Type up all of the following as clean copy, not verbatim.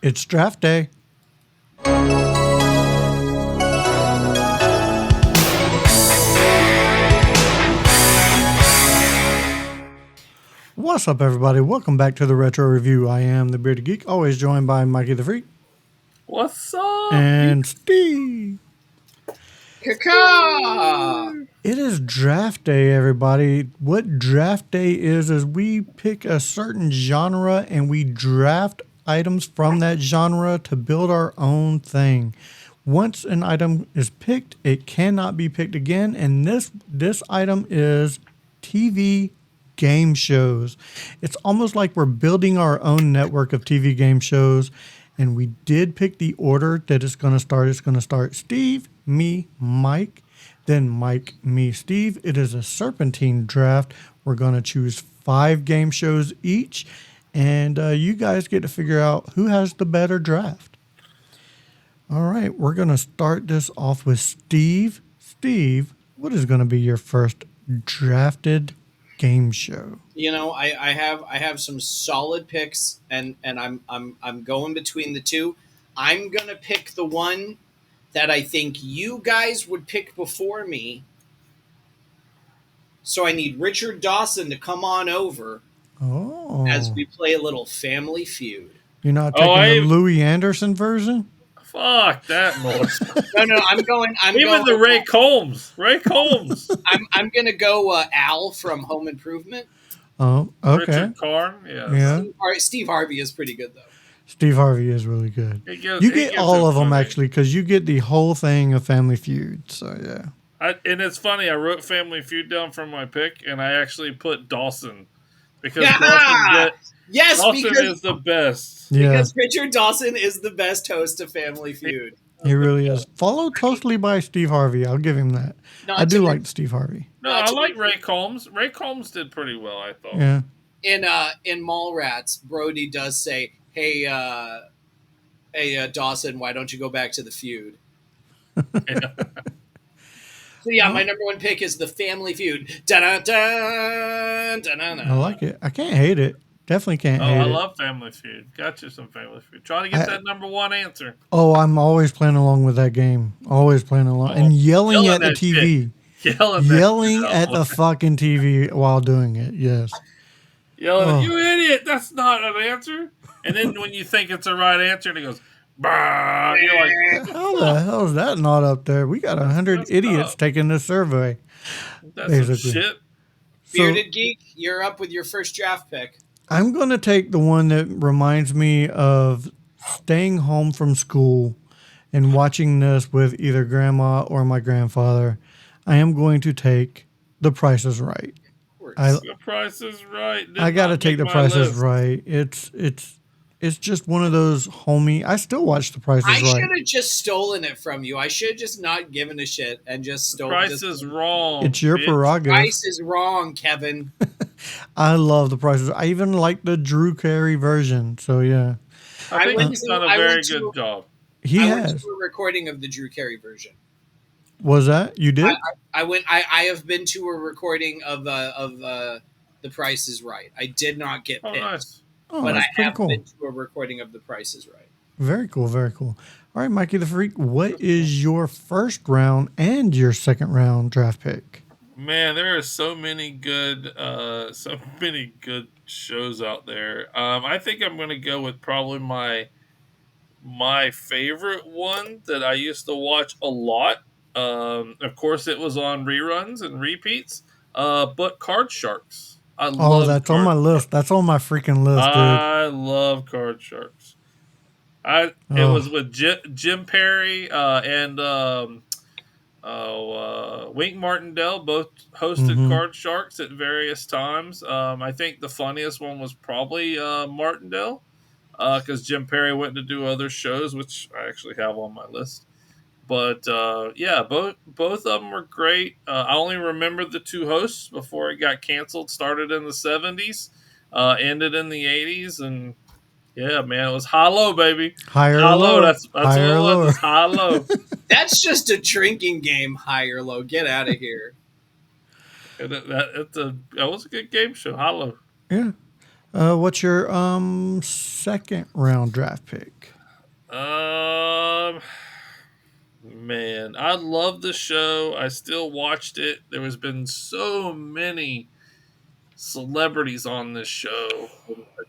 It's draft day. What's up, everybody? Welcome back to the Retro Review. I am the Bearded Geek, always joined by Mikey the Freak. What's up? And Steve. Caca! It is draft day, everybody. What draft day is we pick a certain genre and we draft items from that genre to build our own thing. Once an item is picked, it cannot be picked again. And this item is TV game shows. It's almost like we're building our own network of TV game shows. And we did pick the order that it's going to start. It's going to start Steve, me, Mike, then Mike, me, Steve. It is a serpentine draft. We're going to choose 5 game shows each. And you guys get to figure out who has the better draft. All right, we're going to start this off with Steve. Steve, what is going to be your first drafted game show? You know, I have some solid picks, and I'm going between the two. I'm gonna pick the one that I think you guys would pick before me. So I need Richard Dawson to come on over as we play a little Family Feud. You're not taking the Louis Anderson version? Fuck that noise. No, I'm going. Even the Ray Combs. Ray Combs. I'm gonna go Al from Home Improvement. Oh, okay. Richard Karn. Yeah. Steve Harvey is pretty good though. Steve Harvey is really good. You get all of them actually, because you get the whole thing of Family Feud. So yeah. And it's funny. I wrote Family Feud down from my pick, and I actually put Dawson because Dawson is the best. Yeah. Because Richard Dawson is the best host of Family Feud. He really is. Followed closely by Steve Harvey. I'll give him that. I do like Steve Harvey. No, I like Ray Combs. Ray Combs did pretty well, I thought. Yeah. In Mallrats, Brody does say, "Hey, Dawson, why don't you go back to the feud?" So yeah, my number one pick is the Family Feud. Da-da-da, da-da-da. I like it. I can't hate it. Definitely can't hate it. I love Family Feud. Got you some Family Feud. Try to get that number one answer. Oh, I'm always playing along with that game. Always playing along. And yelling at the TV. Yelling at the fucking TV while doing it. Yes. Yelling, you idiot. That's not an answer. And then when you think it's the right answer, and it goes, bah, you're like, how the hell is that not up there? We got 100 idiots taking this survey. That's some shit. Bearded Geek, you're up with your first draft pick. I'm going to take the one that reminds me of staying home from school and watching this with either grandma or my grandfather. I am going to take The Price is Right. The Price is Right. I got to take The Price is Right. It's just one of those homey. I still watch The Price is Right. I should have just stolen it from you. I should have just not given a shit and just stolen it. The Price is wrong. It's your prerogative. The Price is wrong, Kevin. I love The Price is Right. I even like the Drew Carey version. So yeah. I think he's done a very good job. He has. Went to a recording of the Drew Carey version. Was that you did? I have been to a recording of The Price is Right. I did not get picked. Nice. But I have been to a recording of The Price is Right. Very cool, very cool. All right, Mikey the Freak, what is your first round and your second round draft pick? Man, there are so many good shows out there. I think I'm going to go with probably my favorite one that I used to watch a lot. Of course, it was on reruns and repeats. But Card Sharks. That's on my list. That's on my freaking list, dude. I love Card Sharks. It was with Jim Perry and Wink Martindale, both hosted Card Sharks at various times. I think the funniest one was probably Martindale, because Jim Perry went to do other shows, which I actually have on my list. But both of them were great. I only remember the two hosts before it got canceled. Started in the 70s, ended in the 80s, and yeah, man, it was high-low, baby. High-low. That's higher all it was. It's high-low. That's just a drinking game, high or low. Get out of here. That was a good game show, high-low. Yeah. What's your second round draft pick? Um, man, I love the show. I still watched it. There has been so many celebrities on this show,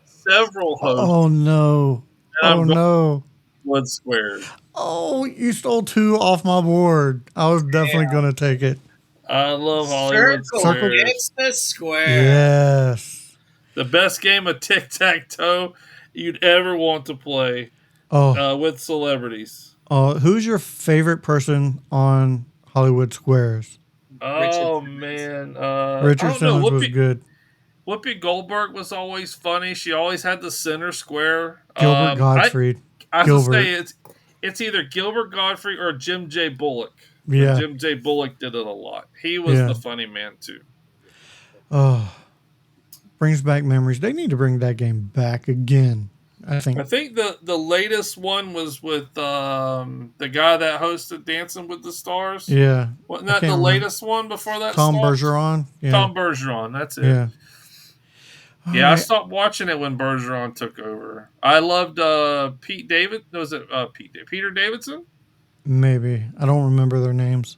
several hosts, Oh no. and Oh I'm going no. Wood Squares. Oh, you stole two off my board. I was definitely gonna take it. I love Hollywood Circle Circle. Squares. gets the square. Yes. The best game of tic tac toe you'd ever want to play Oh, with celebrities. who's your favorite person on Hollywood Squares? Richard Oh Simmons. man, I Richard don't know. Simmons was good. Whoopi Goldberg was always funny. She always had the center square. Gilbert Gottfried. I was to say Gilbert. it's either Gilbert Godfrey or Jim J. Bullock. When Yeah. Jim J. Bullock did it a lot, he was Yeah. the funny man too. Oh, brings back memories. They need to bring that game back again. I think. I think the latest one was with the guy that hosted Dancing with the Stars. Yeah. Wasn't I that the can't remember. latest one before that Tom stopped? Bergeron. Yeah. Tom Bergeron, that's it. Yeah. All Yeah, I right. stopped watching it when Bergeron took over. I loved Pete David. Was it Peter Davidson? Maybe. I don't remember their names.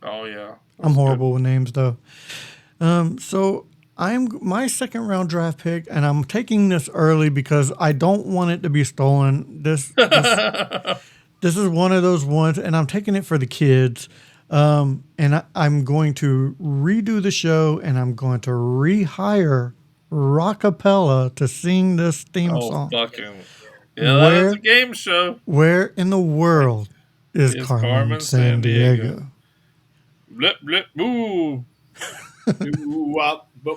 Oh yeah, that I'm was good. horrible with names though. So I'm my second round draft pick, and I'm taking this early because I don't want it to be stolen. This is one of those ones, and I'm taking it for the kids. I'm going to redo the show, and I'm going to rehire Rockapella to sing this theme Oh song. fucking yeah, that is a Where game show. where in the world is It's Carmen Carmen Sandiego. Sandiego? Blip blip boo.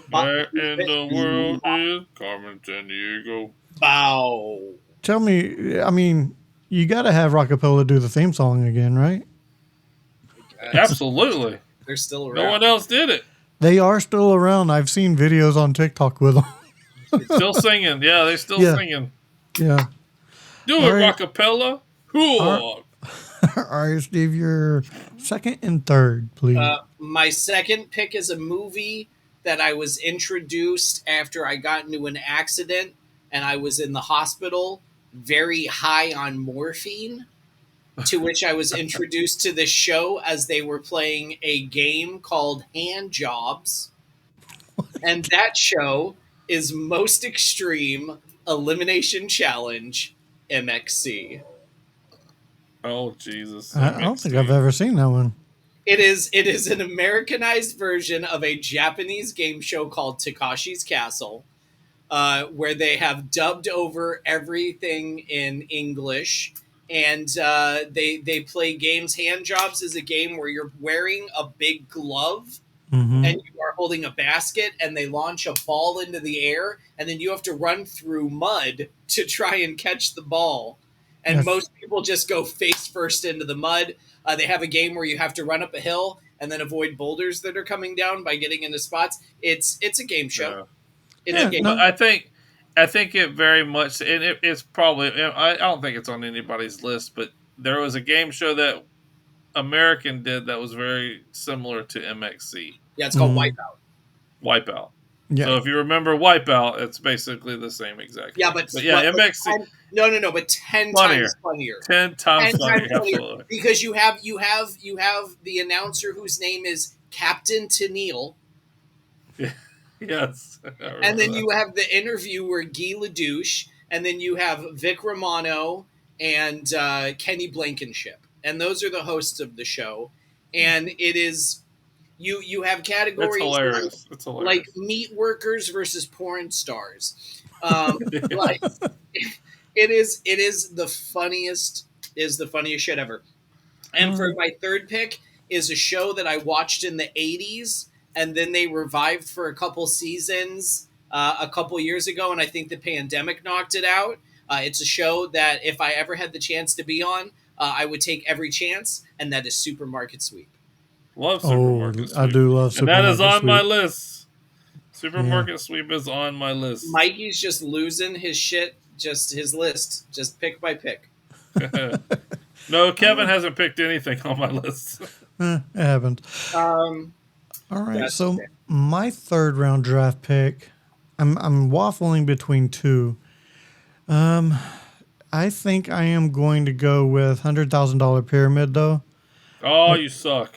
Where in the world is Carmen Sandiego? Bow. Tell me, I mean, you got to have Rockapella do the theme song again, right? Absolutely. They're still No one around. else did it. They are still around. I've seen videos on TikTok with them. Still singing. Yeah, they're still Yeah. singing. Yeah. Do All it, right. Rockapella. Cool. All right, Steve, your second and third, please. My second pick is a movie that I was introduced after I got into an accident and I was in the hospital very high on morphine, to which I was introduced to this show as they were playing a game called Hand Jobs. And that show is Most Extreme Elimination Challenge MXC. Oh Jesus. I don't think I've ever seen that one. It is an Americanized version of a Japanese game show called Takashi's Castle, where they have dubbed over everything in English, and they play games. Hand Jobs is a game where you're wearing a big glove Mm-hmm. and you are holding a basket, and they launch a ball into the air, and then you have to run through mud to try and catch the ball. And Yes. most people just go face first into the mud. They have a game where you have to run up a hill and then avoid boulders that are coming down by getting into spots. It's a game show. Yeah. It's Yeah, a game. no. I think it very much, and it's probably. I don't think it's on anybody's list, but there was a game show that American did that was very similar to MXC, Yeah, it's called Mhm. Wipeout. Wipeout. Yeah. So if you remember Wipeout, it's basically the same exact. Yeah, thing. but yeah, but MXC 10, but 10 Funnier. times funnier. 10 times 10 funnier. times funnier. Absolutely. Because you have the announcer whose name is Captain Tennille. Yes. And then you have the interviewer Guy Ledouche, and then you have Vic Romano and Kenny Blankenship, and those are the hosts of the show. And it is you have It's categories hilarious. It's hilarious. like meat workers versus porn stars. Like it is the funniest shit ever. And for my third pick is a show that I watched in the 80s and then they revived for a couple seasons a couple years ago, and I think the pandemic knocked it out. It's a show that if I ever had the chance to be on, I would take every chance, and that is Supermarket Sweep. Love Oh, Supermarket Sweep. I do love And Supermarket that is on my Sweep. list. Supermarket Sweep is on my list. Mikey's just losing his shit, just his list, just pick by pick. No, Kevin hasn't picked anything on my list. It happened. All right, That's so okay. my third round draft pick, I'm waffling between two. I think I am going to go with $100,000 Pyramid, though. Oh, you suck.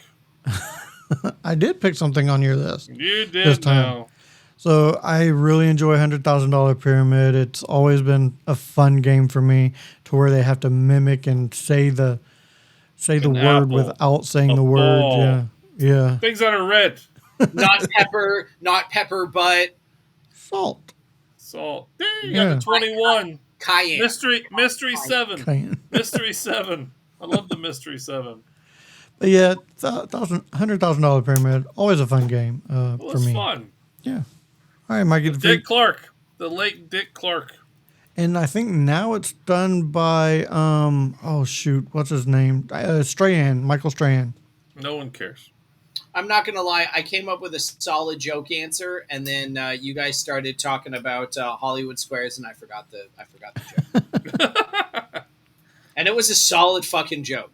I did pick something on your list You this did time. now. So I really enjoy $100,000 Pyramid. It's always been a fun game for me, to where they have to mimic and say the An word apple. without saying A the word. ball. Yeah, yeah. Things that are red. Not pepper, but Salt. Salt. Ding, you got the Yeah. 21. cayenne. Mystery 7. Cayenne. Mystery 7. I love the Mystery 7. But yeah, $100,000 Pyramid, always a fun game It for was me. fun. Yeah. All right, Mikey the Dick Freak. Clark. The late Dick Clark. And I think now it's done by oh shoot, what's his name? Strahan, Michael Strahan. No one cares. I'm not gonna lie. I came up with a solid joke answer, and then you guys started talking about Hollywood Squares, and I forgot the joke. And it was a solid fucking joke.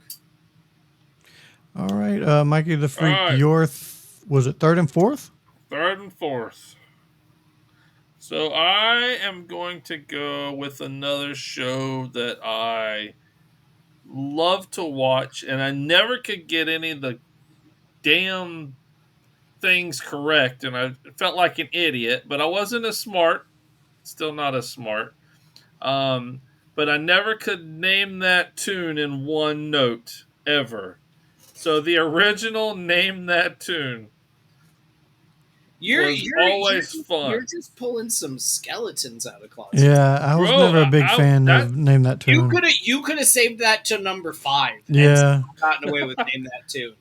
All right, Mikey the All Freak, right. your was it third and fourth? Third and fourth. So I am going to go with another show that I love to watch, and I never could get any of the damn things correct, and I felt like an idiot, but I wasn't as smart. Still not as smart. Um, but I never could name that tune in one note ever. So the original Name That Tune was always You're fun. just pulling some skeletons out of closet. Yeah, I was Bro, never a big fan that of Name That Tune. You could have saved that to number 5. Yeah. And gotten away with Name That Tune.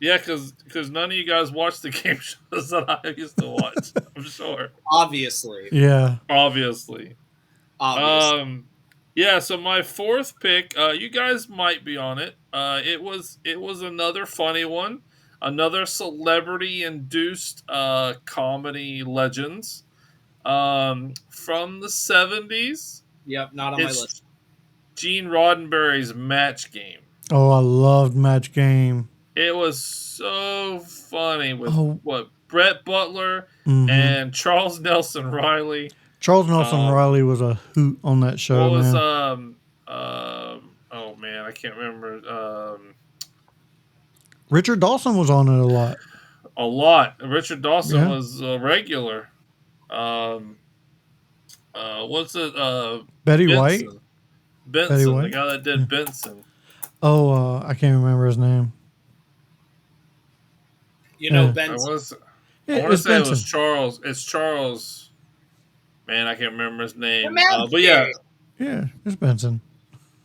yeah, because none of you guys watch the game shows that I used to watch. I'm sure, Obviously. Yeah. obviously. Obviously. Yeah. So my fourth pick, you guys might be on it. It was another funny one, another celebrity induced comedy legends from the 70s. Yep, not on my It's list. Gene Roddenberry's Match Game. Oh, I loved Match Game. It was so funny with Oh. what Brett Butler Mhm. and Charles Nelson Riley. Charles Nelson Riley was a hoot on that show, What was man. oh man, I can't remember Richard Dawson was on it a lot. a lot. Richard Dawson Yeah. was a regular. What's it? Betty Benson. White. Benson, Betty the White? guy that did Benson. Oh, I can't remember his name. You know, Yeah. I Benson. was. I Yeah, want to it's say it was Benson. Charles. It's Charles. Man, I can't remember his name. The Match But yeah, Game. Yeah, it's Benson.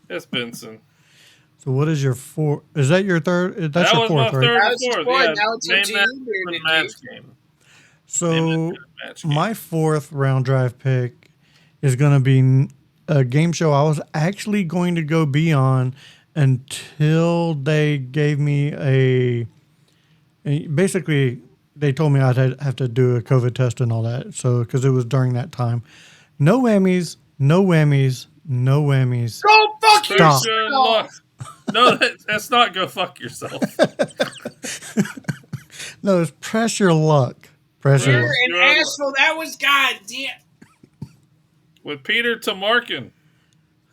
it's Benson. So what is your fourth? Is that your third? That's That your was fourth, my right? third That and was his fourth. fourth. Yeah, Now it's up name to that you, the Bearded match Geek. game. Name So that match game. my fourth round drive pick is going to be a game show I was actually going to go be on until they gave me basically they told me I'd have to do a COVID test and all that. So because it was during that time, no whammies, no whammies, no whammies. Go fuck Stop. Good yourself! luck. No, that's not go fuck yourself. No, it's press your luck. Press your You're luck. an You're on- asshole. That was goddamn. With Peter Tomarkin.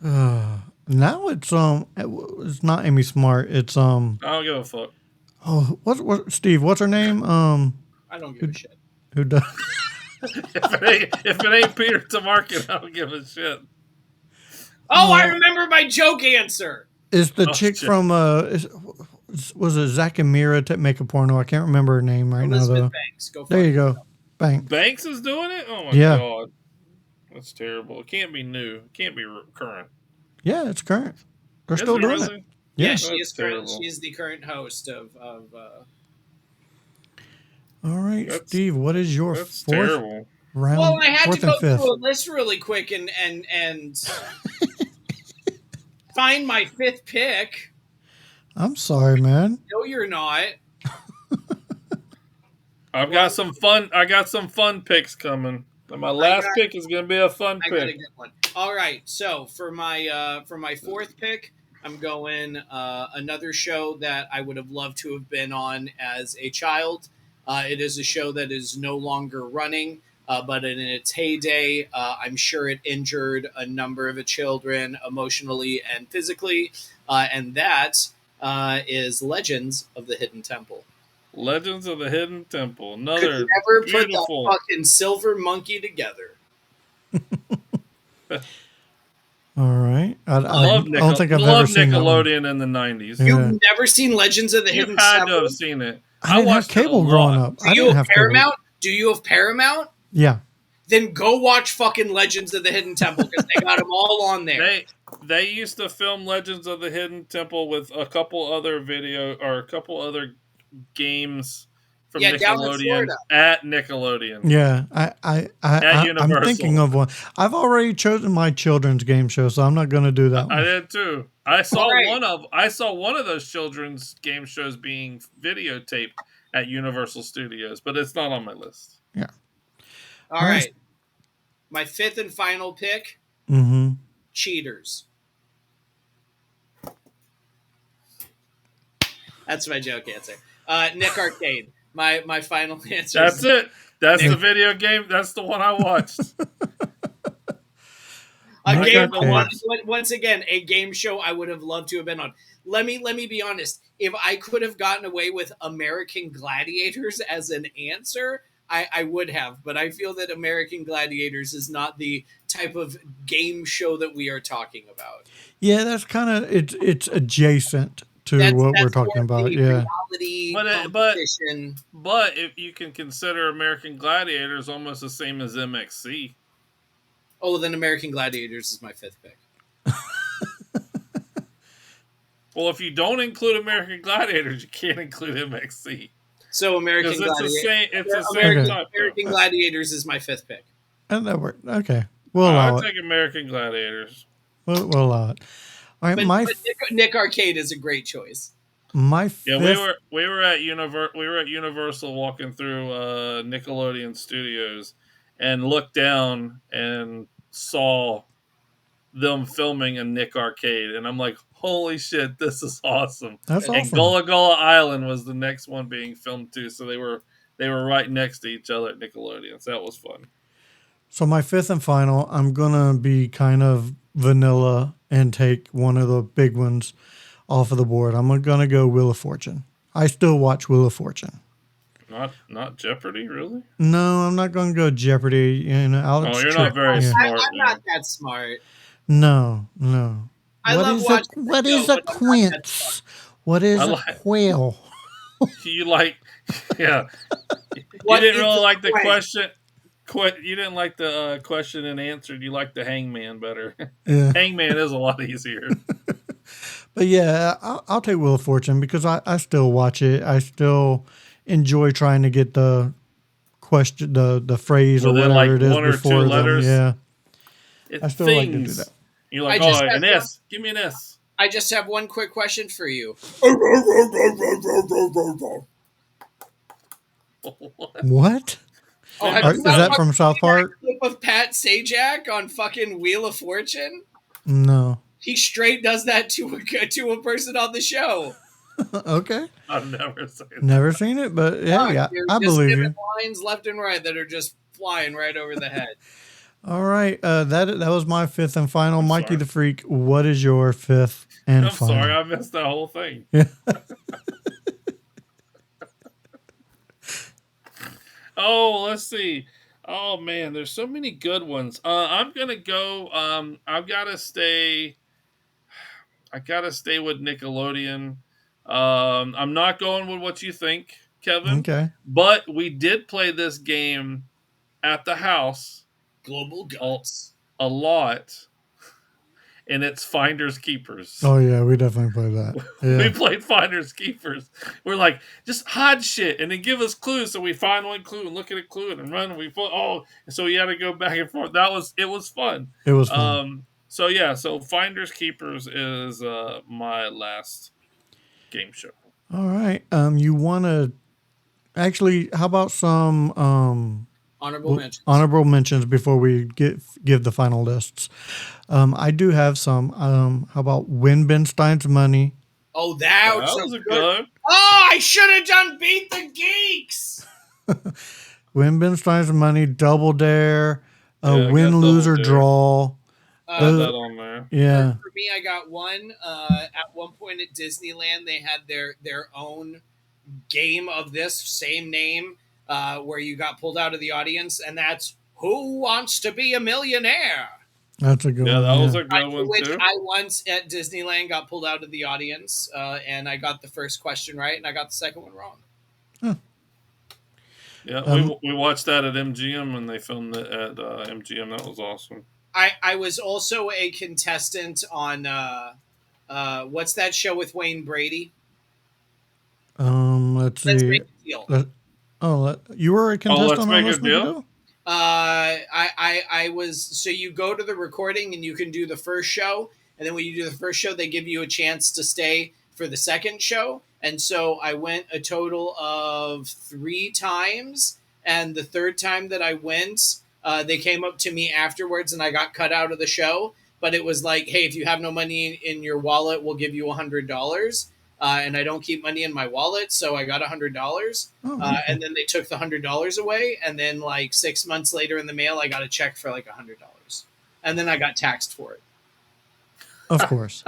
Now it's not Amy Smart. It's I don't give a fuck. oh what Steve? What's her name? I don't give a shit. Who does? If it ain't Peter Tomarkin, I don't give a shit. Oh, I remember my joke answer. Is the Oh, chick shit. from was it Zach and Mira to make a porno? I can't remember her name right now Elizabeth though. Banks. Go fuck There you go. Bang. Banks is doing it? Oh my Yeah. god. That's terrible. It can't be new. It can't be current. Yeah, it's current. They're Is still it doing really? it. Yeah, Yeah. she That's is current. terrible. She is the current host of All right, That's- Steve. What is your That's fourth terrible. round? Well, I had to fourth go and fifth. through a list really quick and find my fifth pick. I'm sorry, man. No, you're not. I got some fun picks coming. And my last pick is gonna be a fun I got a pick. good one. All right, so for my fourth pick, I'm going another show that I would have loved to have been on as a child. It is a show that is no longer running. but in its heyday, I'm sure it injured a number of children emotionally and physically, and that is Legends of the Hidden Temple. Legends of the Hidden Temple. Could Another never put that beautiful. fucking silver monkey together. All right. I Love don't think I've ever seen that one. Nickelodeon in the 90s. Yeah. You've never seen Legends of the You Hidden had Temple? to have seen it. I didn't have watched it a cable growing lot. up. Do I you didn't have have cable. Paramount? Do you have Paramount? Yeah. Then go watch fucking Legends of the Hidden Temple because they got them all on there. They used to film Legends of the Hidden Temple with a couple other games from Yeah, down in Nickelodeon Florida. at Nickelodeon. Yeah. I'm Universal. thinking of one. I've already chosen my children's game show, so I'm not going to do that one. I did too. I saw Alright. one of those children's game shows being videotaped at Universal Studios, but it's not on my list. Yeah. All right. My fifth and final pick, Mm-hmm. Cheaters. That's my joke answer. Nick Arcade. My final answer. That's it. That's the video game. That's the one I watched. Once again, a game show I would have loved to have been on. Let me be honest. If I could have gotten away with American Gladiators as an answer, I would have. But I feel that American Gladiators is not the type of game show that we are talking about. Yeah, that's kind of it's adjacent to what we're talking about. Yeah. Competition. But if you can consider American Gladiators almost the same as MXC. Oh, then American Gladiators is my fifth pick. Well, if you don't include American Gladiators, you can't include MXC. So American Gladiators is my fifth pick. And that worked. Okay. I'll take American Gladiators. We'll allow it. All right, but Nick Arcade is a great choice. My fifth. Yeah, we were at Universal walking through Nickelodeon Studios and looked down and saw them filming a Nick Arcade, and I'm like, holy shit, this is awesome. That's awesome. And Gullah Gullah Island was the next one being filmed too, so they were right next to each other at Nickelodeon, so that was fun. So my fifth and final, I'm gonna be kind of vanilla and take one of the big ones off of the board. I'm gonna go Wheel of Fortune. I still watch Wheel of Fortune. Not Jeopardy, really? No, I'm not gonna go Jeopardy. You're not very smart. I'm not that smart. No. What is a quince? What is a quail? You like, yeah. You didn't really like the question. You didn't like the question and answer. You like the Hangman better. Yeah. Hangman is a lot easier. But yeah, I'll take Wheel of Fortune because I still watch it. I still enjoy trying to get the question, the phrase or whatever it is before them. Yeah. I still like to do that. You're like, an S. Give me an S. I just have one quick question for you. What? Is that from South Park? Clip of Pat Sajak on fucking Wheel of Fortune? No. He straight does that to a person on the show. Okay. I've never seen it. Never seen it, but yeah, I believe you. Lines left and right that are just flying right over the head. All right, that was my fifth and final. Mikey the Freak, what is your fifth and final? I'm sorry, I missed that whole thing. Yeah. Oh, let's see. Oh man, there's so many good ones. I'm gonna go. I gotta stay with Nickelodeon. I'm not going with what you think, Kevin. Okay. But we did play this game at the house. Global Guts. A lot. And it's Finders Keepers. Oh yeah, we definitely played that. Yeah. We played Finders Keepers. We're like, just hide shit and then give us clues. So we find one clue and look at a clue and then run and we so we had to go back and forth. It was fun. It was fun. So Finders Keepers is my last game show. All right. You wanna actually how about some honorable mentions before we give the final lists. I do have some. How about Win Ben Stein's Money? Oh, that was a good. Oh, I should have done Beat the Geeks. Win, Ben Stein's Money, Double Dare, Yeah, I got Win, Lose, Double or Dare. Draw. I had that on there. Yeah. For me, I got one. At one point at Disneyland, they had their own game of this same name, where you got pulled out of the audience, and that's Who Wants to Be a Millionaire? That's a good Yeah, one. that was Yeah. a good For one which too. I once at Disneyland got pulled out of the audience, and I got the first question right, and I got the second one wrong. Yeah, Um, we watched that at MGM and they filmed it at MGM. That was awesome. I was also a contestant on what's that show with Wayne Brady? let's Let's see. Make a Deal. You were a Oh, contestant let's on make a Let's Make a deal. Deal? I was, so you go to the recording and you can do the first show, and then when you do the first show, they give you a chance to stay for the second show. And so I went a total of 3 times, and the third time that I went, they came up to me afterwards, and I got cut out of the show. But it was like, hey, if you have no money in your wallet, we'll give you $100. And I don't keep money in my wallet, so I got $100. Oh, okay. And then they took the $100 away, and then like 6 months later in the mail, I got a check for like $100, and then I got taxed for it. Of course.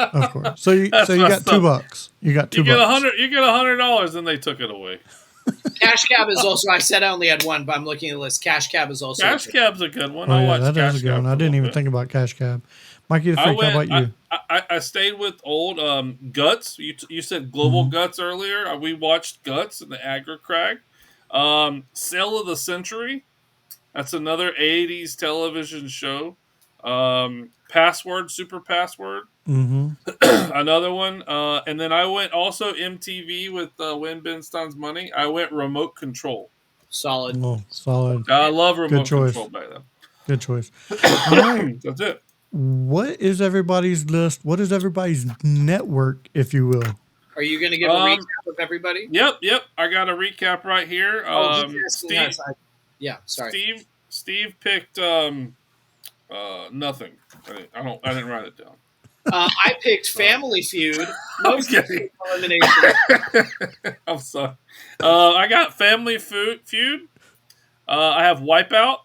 So you got $2. You got $2. You get $100, and they took it away. Cash Cab is also. I said I only had one, but I'm looking at the list. Cash Cab is also. Cash Cab's a good one. Oh, I yeah, watched that Cash is a good Cab one. I didn't even think about Cash Cab. Mikey the Freak, how about you? I stayed with old Guts. You said Global Guts earlier. We watched Guts and the Agra Crag. Sale of the Century. That's another 80s television show. Password, Super Password. Another one. And then I went also MTV with Win Ben Stein's Money. I went Remote Control. Solid. Oh, solid. I love Remote choice. Control back then. Good choice. All right. That's it. What is everybody's list? What is everybody's network, if you will? Are you going to give a recap of everybody? Yep. I got a recap right here. Steve, yeah, sorry. Steve picked nothing. I didn't write it down. I picked Family Feud. I'm kidding. Elimination. I'm sorry. I got Family Feud. I have Wipeout,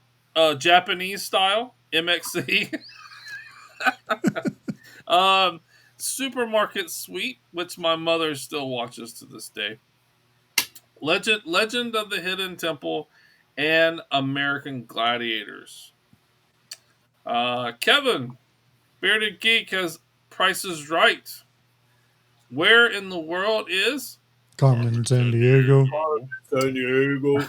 Japanese style, MXC. Supermarket Suite, which my mother still watches to this day. Legend of the Hidden Temple, and American Gladiators. Kevin, Bearded Geek, has Price is Right. Where in the world is Carmen San Diego. San Diego.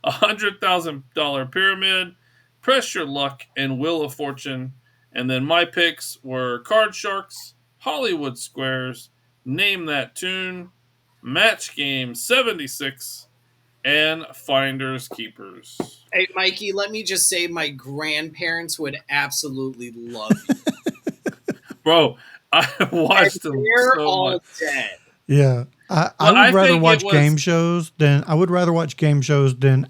$100,000 Pyramid, Press Your Luck, and Wheel of Fortune. And then my picks were Card Sharks, Hollywood Squares, Name That Tune, Match Game 76, and Finders Keepers. Hey, Mikey, let me just say my grandparents would absolutely love you. Bro, I watched them They're so all much. dead. Yeah. I would rather watch game shows than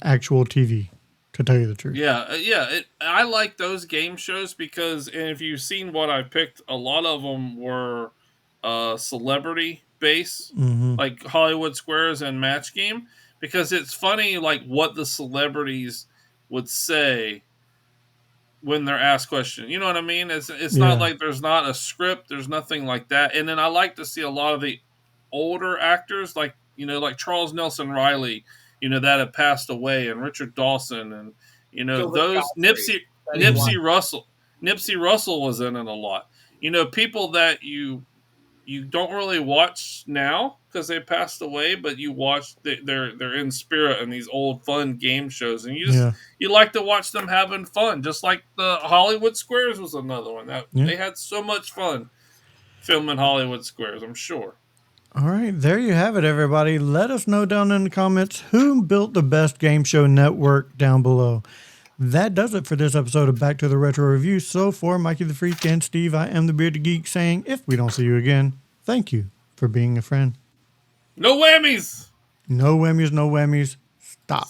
actual TV, to tell you the truth. Yeah. I like those game shows because, and if you've seen what I picked, a lot of them were celebrity base, like Hollywood Squares and Match Game, because it's funny, like what the celebrities would say when they're asked questions. You know what I mean? It's not like there's not a script, there's nothing like that. And then I like to see a lot of the older actors, like Charles Nelson Riley, that have passed away, and Richard Dawson, and those Nipsey Russell. Nipsey Russell was in it a lot. People that you don't really watch now because they passed away, but you watch they're in spirit in these old fun game shows, and you like to watch them having fun. Just like the Hollywood Squares was another one that they had so much fun filming Hollywood Squares, I'm sure. All right, there you have it, everybody. Let us know down in the comments who built the best game show network down below. That does it for this episode of Back to the Retro Review. So for Mikey the Freak and Steve, I am the Bearded Geek saying, if we don't see you again, thank you for being a friend. No whammies. No whammies, no whammies. Stop.